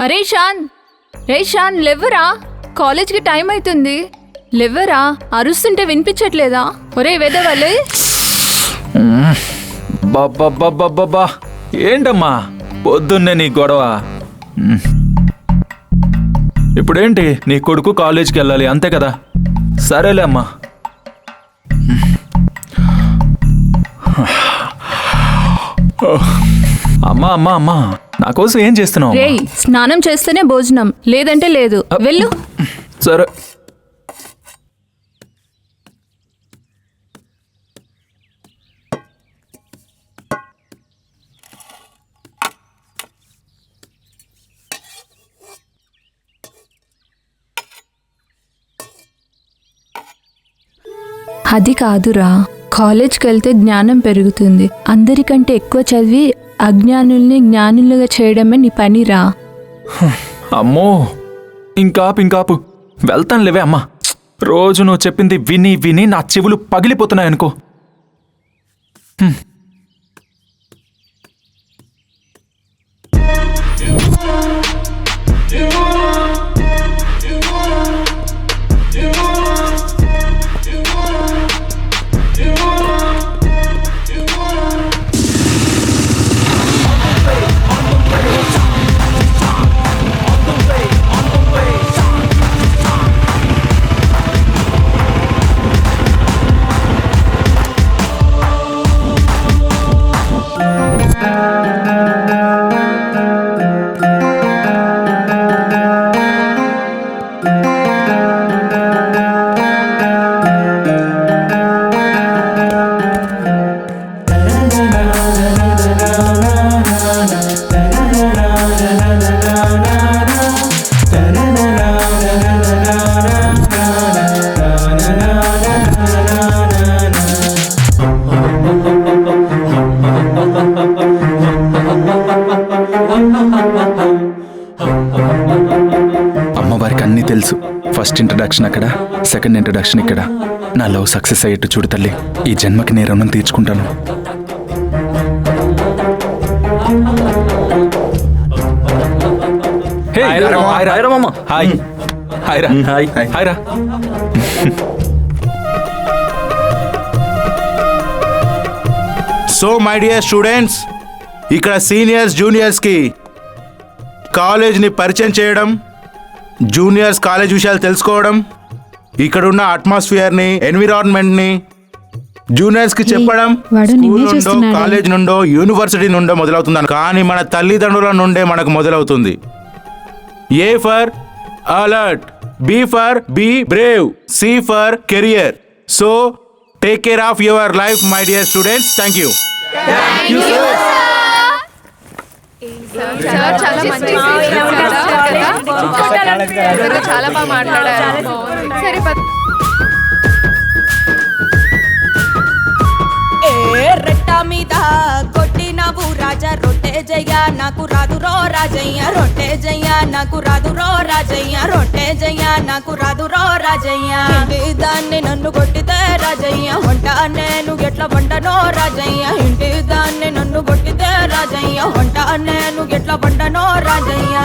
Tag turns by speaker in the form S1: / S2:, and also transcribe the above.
S1: అరే షాన్, రే షాన్ లేవ్వరా, కాలేజ్కి టైం అవుతుంది. లేవ్వరా, అరుస్తుంటే వినిపించట్లేదా? ఒరే వెదవలే.
S2: బాబా ఏంటమ్మా పొద్దున్నే నీ గొడవ? ఇప్పుడేంటి, నీ కొడుకు కాలేజీకి వెళ్ళాలి అంతే కదా? సరేలే అమ్మా. అమ్మా అమ్మా అమ్మా, నా కోసం ఏం చేస్తున్నావు?
S1: రేయ్, స్నానం చేస్తేనే భోజనం, లేదంటే లేదు. వెళ్ళు.
S2: సరే.
S1: అది కాదురా, కాలేజ్కి వెళ్తే జ్ఞానం పెరుగుతుంది. అందరికంటే ఎక్కువ చదివి అజ్ఞానుల్ని జ్ఞానులుగా చేయడమే నీ పనిరా.
S2: అమ్మో, ఇంకాపు వెళ్తాను లేవే అమ్మా. రోజు నువ్వు చెప్పింది విని విని నా చెవులు పగిలిపోతున్నాయనుకో. అమ్మవారికి అన్నీ తెలుసు. ఫస్ట్ ఇంట్రడక్షన్ అక్కడ, సెకండ్ ఇంట్రడక్షన్ ఇక్కడ. నా లవ్ సక్సెస్ అయ్యేట్టు చూడు తల్లి. ఈ జన్మకి నేను రుణం తీర్చుకుంటాను. హాయ్ రా.
S3: సో మై డియర్ స్టూడెంట్స్, ఇక్కడ సీనియర్స్ జూనియర్స్కి కాలేజ్ని పరిచయం చేయడం, జూనియర్స్ కాలేజ్ విషయాలు తెలుసుకోవడం, ఇక్కడున్న అట్మాస్ఫియర్ని, ఎన్విరాన్మెంట్ని జూనియర్స్కి చెప్పడం స్కూల్ నుండో, కాలేజ్ నుండో, యూనివర్సిటీ నుండో మొదలవుతుంది. కానీ మన తల్లిదండ్రుల నుండే మనకు మొదలవుతుంది. A for alert, B for be brave, C for career. So take care of your life my dear students. Thank you.
S1: చాలా బాగా మాట్లాడారు. సరే
S4: రెట్ట మీద కొట్టినవు రాజా, రొట్టె జయ్య నాకు రాదు రో రాజయ్య, రొట్టె జయ్య నాకు రాదు రో రాజయ్య, రొట్టె జయ్య నాకు రాదు రో రాజయ్య. ఇంటి దాన్ని నన్ను కొట్టితే రాజయ్య, వంట నేను ఎట్లా వంటనో రాజయ్య. ఇంటి దాన్ని నన్ను కొట్టితే రాజయ్య, వంట నేను ఎట్లా వంటనో రాజయ్య.